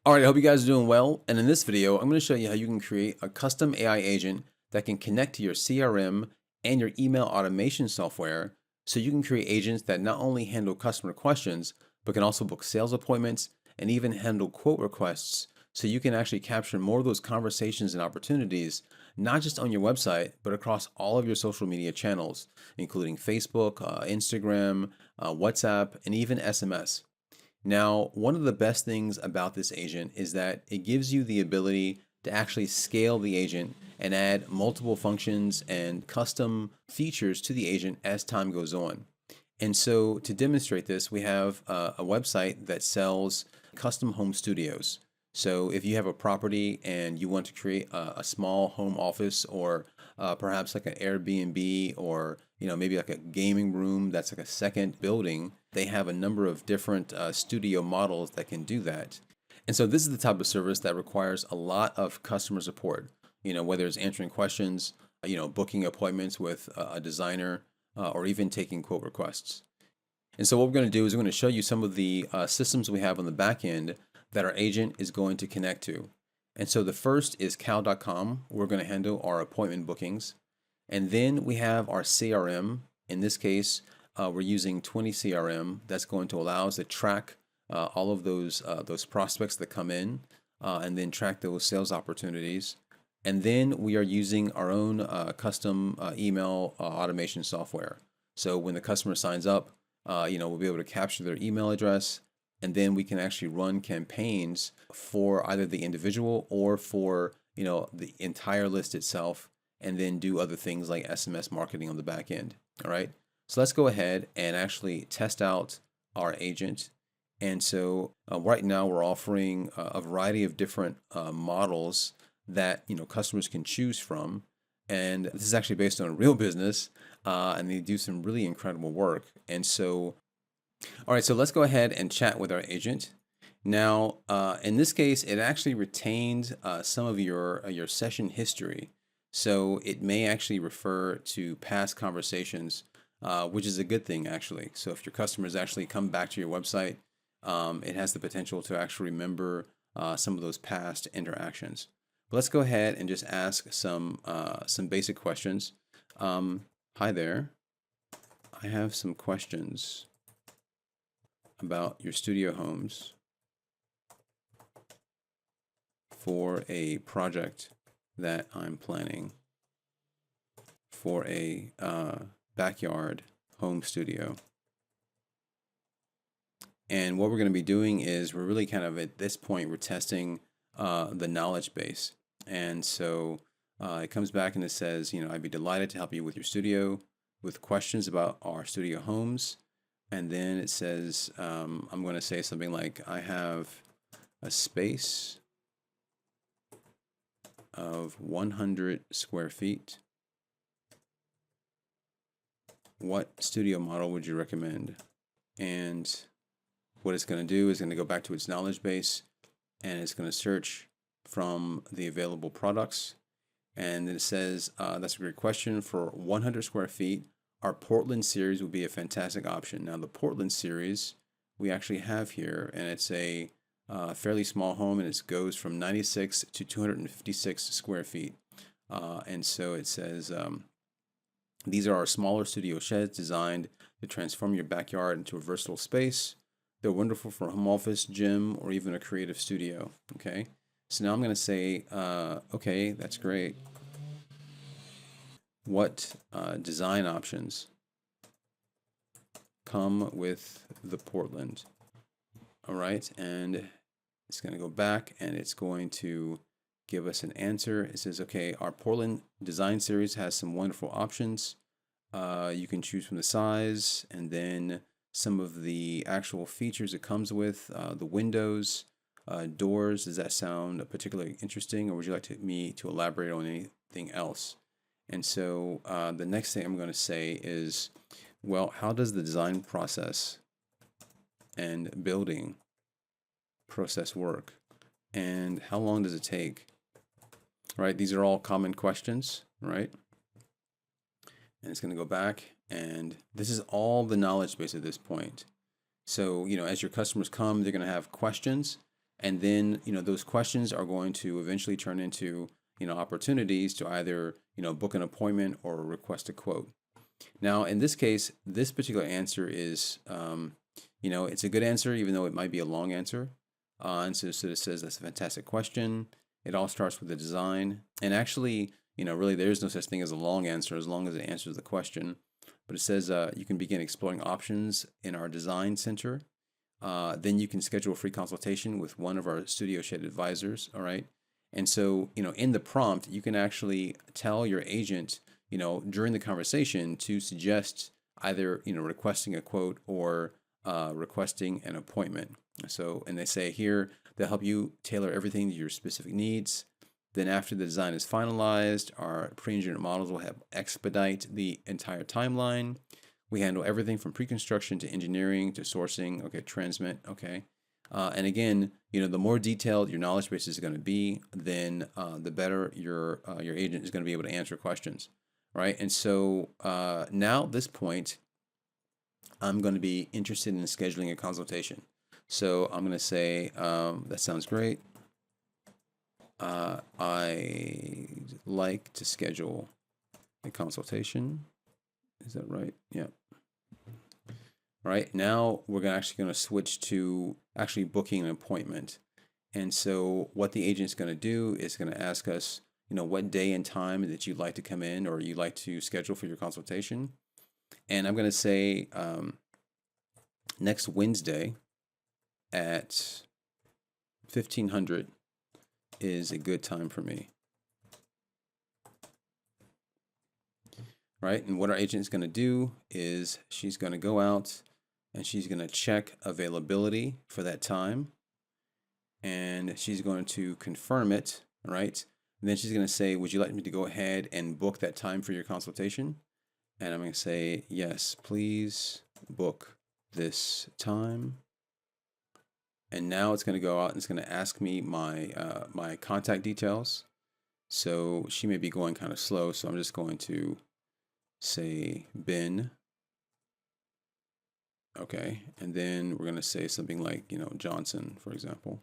All right, I hope you guys are doing well. And in this video, I'm going to show you how you can create a custom AI agent that can connect to your CRM and your email automation software so you can create agents that not only handle customer questions, but can also book sales appointments and even handle quote requests so you can actually capture more of those conversations and opportunities, not just on your website, but across all of your social media channels, including Facebook, Instagram, WhatsApp, and even SMS. Now, one of the best things about this agent is that it gives you the ability to actually scale the agent and add multiple functions and custom features to the agent as time goes on. And so to demonstrate this, we have a website that sells custom home studios. So if you have a property and you want to create a small home office or perhaps like an Airbnb or maybe like a gaming room that's like a second building, they have a number of different studio models that can do that. And so this is the type of service that requires a lot of customer support, whether it's answering questions, booking appointments with a designer, or even taking quote requests. And so what we're going to do is we're going to show you some of the systems we have on the back end that our agent is going to connect to. And so the first is cal.com. We're going to handle our appointment bookings. And then we have our CRM. In this case, we're using 20 CRM. That's going to allow us to track all of those prospects that come in and then track those sales opportunities. And then we are using our own custom email automation software. So when the customer signs up, we'll be able to capture their email address, and then we can actually run campaigns for either the individual or for the entire list itself, and then do other things like SMS marketing on the back end. All right. So let's go ahead and actually test out our agent. And so right now we're offering a variety of different models that customers can choose from, and this is actually based on a real business, and they do some really incredible work. And so, all right, so let's go ahead and chat with our agent. Now, in this case, it actually retained some of your session history, so it may actually refer to past conversations, which is a good thing actually. So if your customers actually come back to your website, it has the potential to actually remember some of those past interactions. But let's go ahead and just ask some basic questions. Hi there. I have some questions about your studio homes for a project that I'm planning for a backyard home studio. And what we're going to be doing is we're really kind of at this point, we're testing the knowledge base. And so it comes back and it says, I'd be delighted to help you with your studio with questions about our studio homes. And then it says, I'm going to say something like, I have a space of 100 square feet. What studio model would you recommend? And what it's going to do is going to go back to its knowledge base, and it's going to search from the available products. And then it says, that's a great question. For 100 square feet, our Portland series would be a fantastic option. Now, the Portland series we actually have here, and it's a fairly small home, and it goes from 96 to 256 square feet. And so it says, these are our smaller studio sheds designed to transform your backyard into a versatile space. They're wonderful for a home office, gym, or even a creative studio. Okay. So now I'm going to say, okay, that's great. What design options come with the Portland? All right. And it's going to go back and it's going to give us an answer. It says, okay, our Portland design series has some wonderful options. You can choose from the size and then some of the actual features it comes with, the windows, doors. Does that sound particularly interesting, or would you like me to elaborate on anything else? And so the next thing I'm going to say is, well, how does the design process and building process work? And how long does it take? Right? These are all common questions, right? And it's going to go back, and this is all the knowledge base at this point. So, as your customers come, they're going to have questions, And then, those questions are going to eventually turn into, opportunities to either, book an appointment or request a quote. Now, in this case, this particular answer is, it's a good answer, even though it might be a long answer. And so it says that's a fantastic question. It all starts with the design. And actually, really there is no such thing as a long answer as long as it answers the question. But it says you can begin exploring options in our design center. Then you can schedule a free consultation with one of our Studio Shed advisors. All right. And so, in the prompt, you can actually tell your agent, during the conversation to suggest either, requesting a quote or requesting an appointment. So, and they say here, they'll help you tailor everything to your specific needs. Then after the design is finalized, our pre-engineered models will help expedite the entire timeline. We handle everything from pre-construction to engineering to sourcing, okay, transmit, okay. And again, the more detailed your knowledge base is going to be, then the better your agent is going to be able to answer questions, right? And so now at this point, I'm going to be interested in scheduling a consultation. So I'm going to say, that sounds great. I'd like to schedule a consultation. Is that right? Yeah. All right, now we're actually going to switch to actually booking an appointment. And so what the agent's going to do is going to ask us, what day and time that you'd like to come in or you'd like to schedule for your consultation. And I'm going to say next Wednesday at 1500 is a good time for me. Right, and what our agent is going to do is she's going to go out and she's going to check availability for that time. And she's going to confirm it, right? And then she's going to say, would you like me to go ahead and book that time for your consultation? And I'm going to say, yes, please book this time. And now it's going to go out and it's going to ask me my my contact details. So she may be going kind of slow, so I'm just going to say Ben. Okay, and then we're going to say something like, Johnson, for example.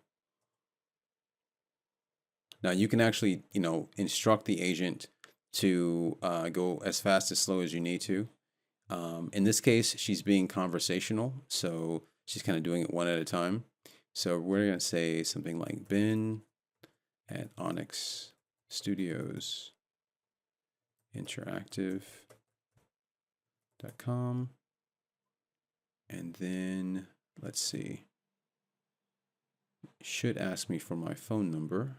Now you can actually, instruct the agent to go as fast as slow as you need to. In this case, she's being conversational, so she's kind of doing it one at a time. So we're going to say something like Ben at Onyx Studios Interactive.com. And then let's see. Should ask me for my phone number.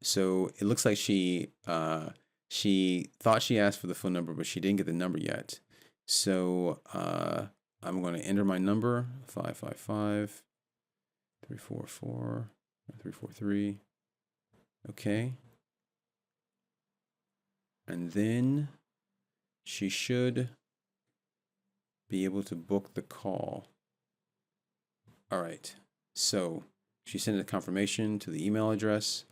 So it looks like she thought she asked for the phone number, but she didn't get the number yet. So I'm going to enter my number 555-344-343. Okay. And then she should be able to book the call. All right. So she sent a confirmation to the email address.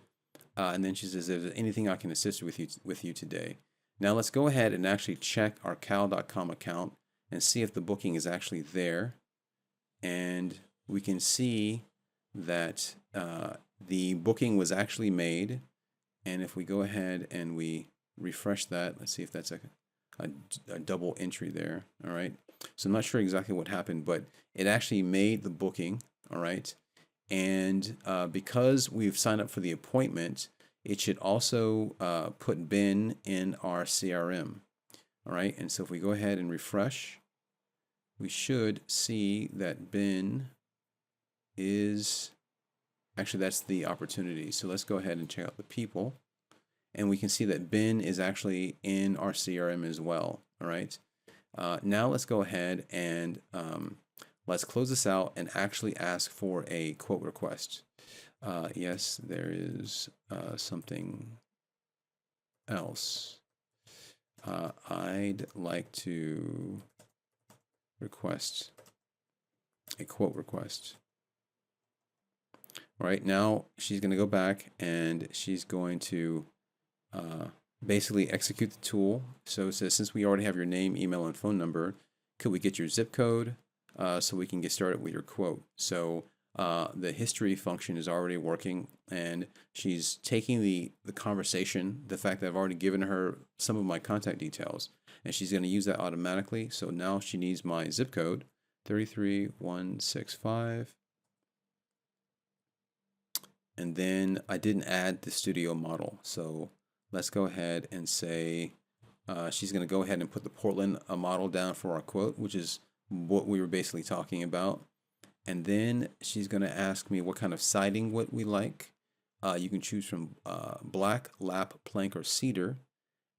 And then she says, "Is there anything I can assist with you today?" Now let's go ahead and actually check our cal.com account and see if the booking is actually there. And we can see that the booking was actually made. And if we go ahead and we refresh that, let's see if that's a double entry there. All right. So I'm not sure exactly what happened, but it actually made the booking. All right. And because we've signed up for the appointment, it should also put Ben in our CRM. All right. And so if we go ahead and refresh, we should see that Ben is actually, that's the opportunity. So let's go ahead and check out the people. And we can see that Ben is actually in our CRM as well. All right. Now let's go ahead and let's close this out and actually ask for a quote request. Yes, there is something else. I'd like to request a quote request. All right, now she's going to go back and she's going to basically execute the tool. So it says, since we already have your name, email, and phone number, could we get your zip code so we can get started with your quote? So the history function is already working, and she's taking the conversation, the fact that I've already given her some of my contact details, and she's going to use that automatically. So now she needs my zip code, 33165. And then I didn't add the studio model. So let's go ahead and say she's going to go ahead and put the Portland model down for our quote, which is what we were basically talking about. And then she's going to ask me what kind of siding would we like. You can choose from black, lap, plank, or cedar.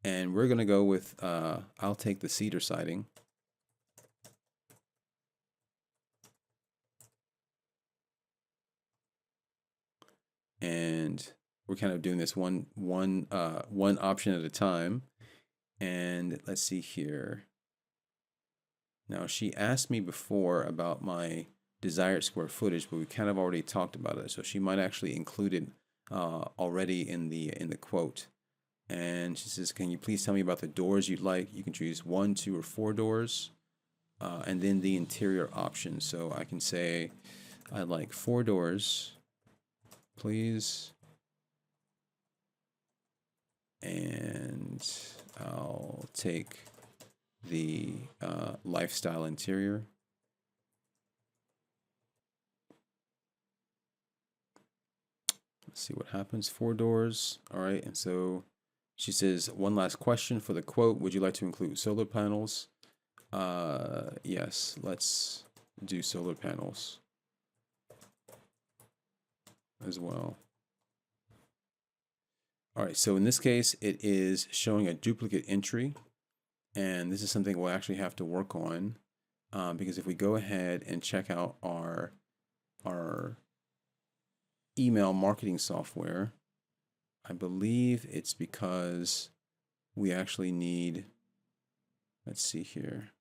And we're going to go with, I'll take the cedar siding. And we're kind of doing this one option at a time. And let's see here. Now, she asked me before about my desired square footage, but we kind of already talked about it. So she might actually include it already in the quote. And she says, "Can you please tell me about the doors you'd like?" You can choose 1, 2, or 4 doors, and then the interior options. So I can say, "I'd like 4 doors, please," and I'll take the lifestyle interior. Let's see what happens. 4 doors. All right. And so she says, "One last question for the quote. Would you like to include solar panels?" Yes, let's do solar panels as well. All right. So in this case, it is showing a duplicate entry. And this is something we'll actually have to work on because if we go ahead and check out our email marketing software, I believe it's because we actually need, let's see here.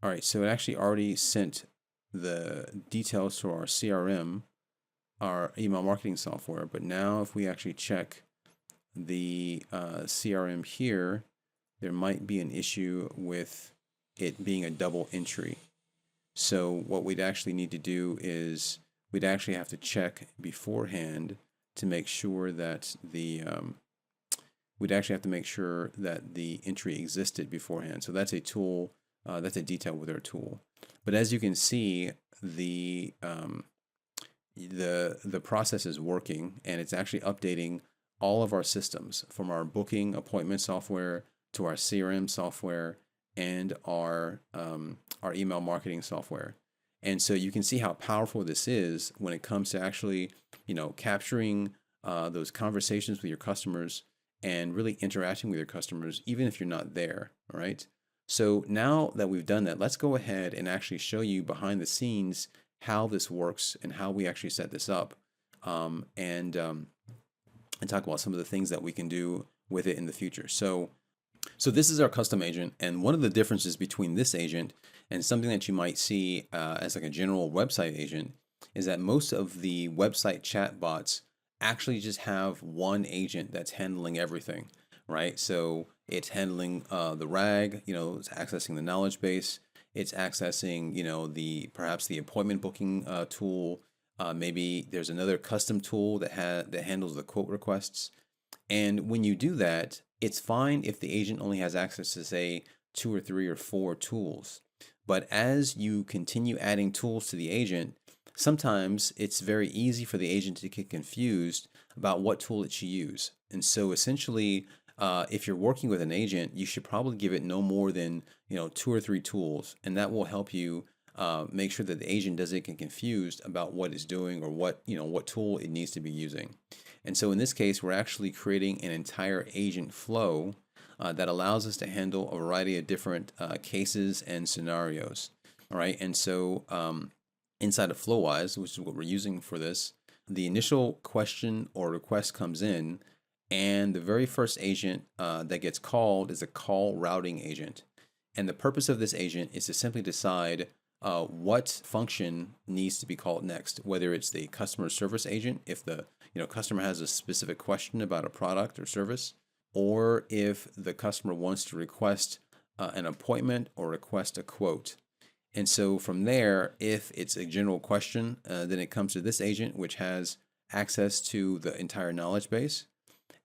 All right, so it actually already sent the details to our CRM, our email marketing software. But now if we actually check the CRM here, there might be an issue with it being a double entry. So what we'd actually need to do is we'd actually have to check beforehand to make sure that the we'd actually have to make sure that the entry existed beforehand. So that's a tool, that's a detail with our tool. But as you can see, the process is working, and it's actually updating all of our systems, from our booking appointment software to our CRM software and our email marketing software. And so you can see how powerful this is when it comes to actually, capturing those conversations with your customers and really interacting with your customers, even if you're not there. All right. So now that we've done that, let's go ahead and actually show you behind the scenes how this works and how we actually set this up, and talk about some of the things that we can do with it in the future. So this is our custom agent, and one of the differences between this agent and something that you might see as like a general website agent is that most of the website chat bots actually just have one agent that's handling everything, right? So it's handling the RAG, it's accessing the knowledge base, it's accessing, perhaps the appointment booking tool. Maybe there's another custom tool that handles the quote requests. And when you do that, it's fine if the agent only has access to, say, 2 or 3 or 4 tools. But as you continue adding tools to the agent, sometimes it's very easy for the agent to get confused about what tool it should use. And so essentially, if you're working with an agent, you should probably give it no more than 2 or 3 tools, and that will help you make sure that the agent doesn't get confused about what it's doing or what tool it needs to be using. And so in this case, we're actually creating an entire agent flow that allows us to handle a variety of different cases and scenarios. All right, and so inside of FlowWise, which is what we're using for this, the initial question or request comes in, and the very first agent that gets called is a call routing agent. And the purpose of this agent is to simply decide what function needs to be called next, whether it's the customer service agent, if the customer has a specific question about a product or service, or if the customer wants to request an appointment or request a quote. And so from there, if it's a general question, then it comes to this agent, which has access to the entire knowledge base.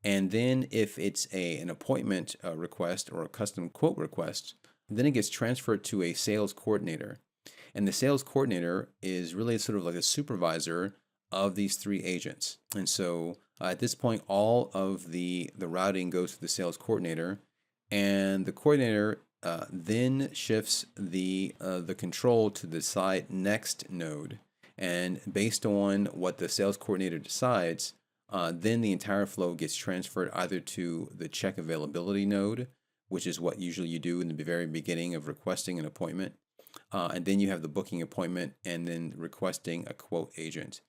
And then if it's an appointment request or a custom quote request, then it gets transferred to a sales coordinator. And the sales coordinator is really sort of like a supervisor of these three agents. And so at this point, all of the routing goes to the sales coordinator, and the coordinator then shifts the control to the decide next node. And based on what the sales coordinator decides, then the entire flow gets transferred either to the check availability node, which is what usually you do in the very beginning of requesting an appointment. And then you have the booking appointment and then requesting a quote agent.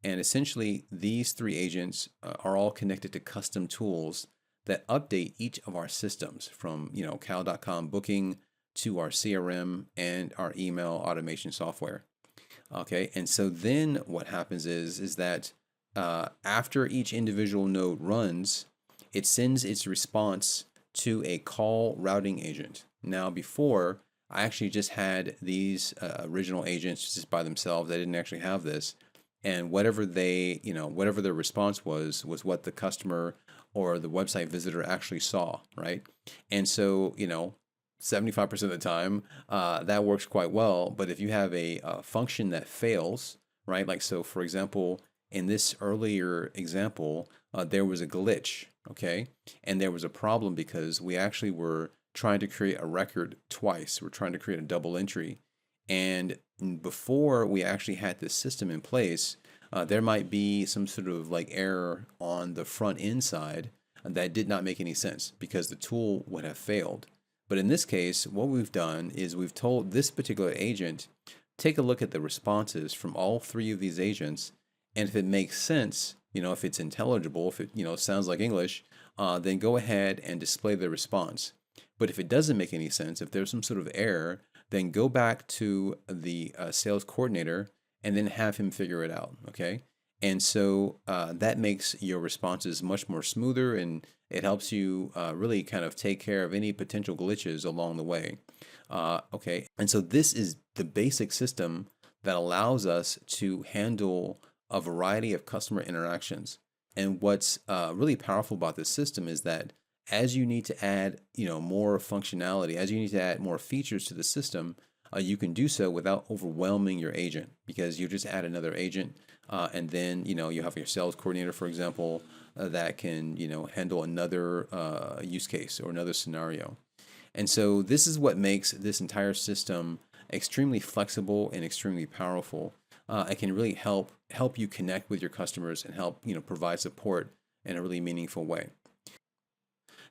And essentially, these three agents are all connected to custom tools that update each of our systems from, cal.com booking to our CRM and our email automation software. Okay, and so then what happens is that after each individual node runs, it sends its response to a call routing agent. Now, before, I actually just had these original agents just by themselves. I didn't actually have this. And whatever whatever their response was what the customer or the website visitor actually saw, right? And so, 75% of the time, that works quite well. But if you have a function that fails, right? Like, so for example, in this earlier example, there was a glitch, okay? And there was a problem because we actually were trying to create a record twice. We're trying to create a double entry. And before we actually had this system in place, there might be some sort of like error on the front end side that did not make any sense because the tool would have failed. But in this case, what we've done is we've told this particular agent, take a look at the responses from all three of these agents. And if it makes sense, if it's intelligible, if it, sounds like English, then go ahead and display the response. But if it doesn't make any sense, if there's some sort of error, then go back to the sales coordinator and then have him figure it out. Okay. And so that makes your responses much more smoother, and it helps you really kind of take care of any potential glitches along the way. Okay. And so this is the basic system that allows us to handle a variety of customer interactions. And what's really powerful about this system is that as you need to add, more functionality, as you need to add more features to the system, you can do so without overwhelming your agent, because you just add another agent, and then you have your sales coordinator, for example, that can handle another use case or another scenario. And so this is what makes this entire system extremely flexible and extremely powerful. It can really help you connect with your customers and help provide support in a really meaningful way.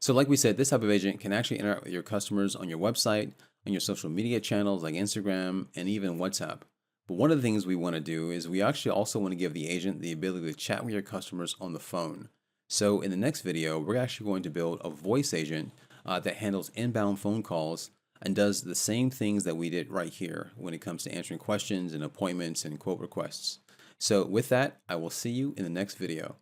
So like we said, this type of agent can actually interact with your customers on your website, on your social media channels like Instagram, and even WhatsApp. But one of the things we want to do is we actually also want to give the agent the ability to chat with your customers on the phone. So in the next video, we're actually going to build a voice agent that handles inbound phone calls and does the same things that we did right here when it comes to answering questions and appointments and quote requests. So with that, I will see you in the next video.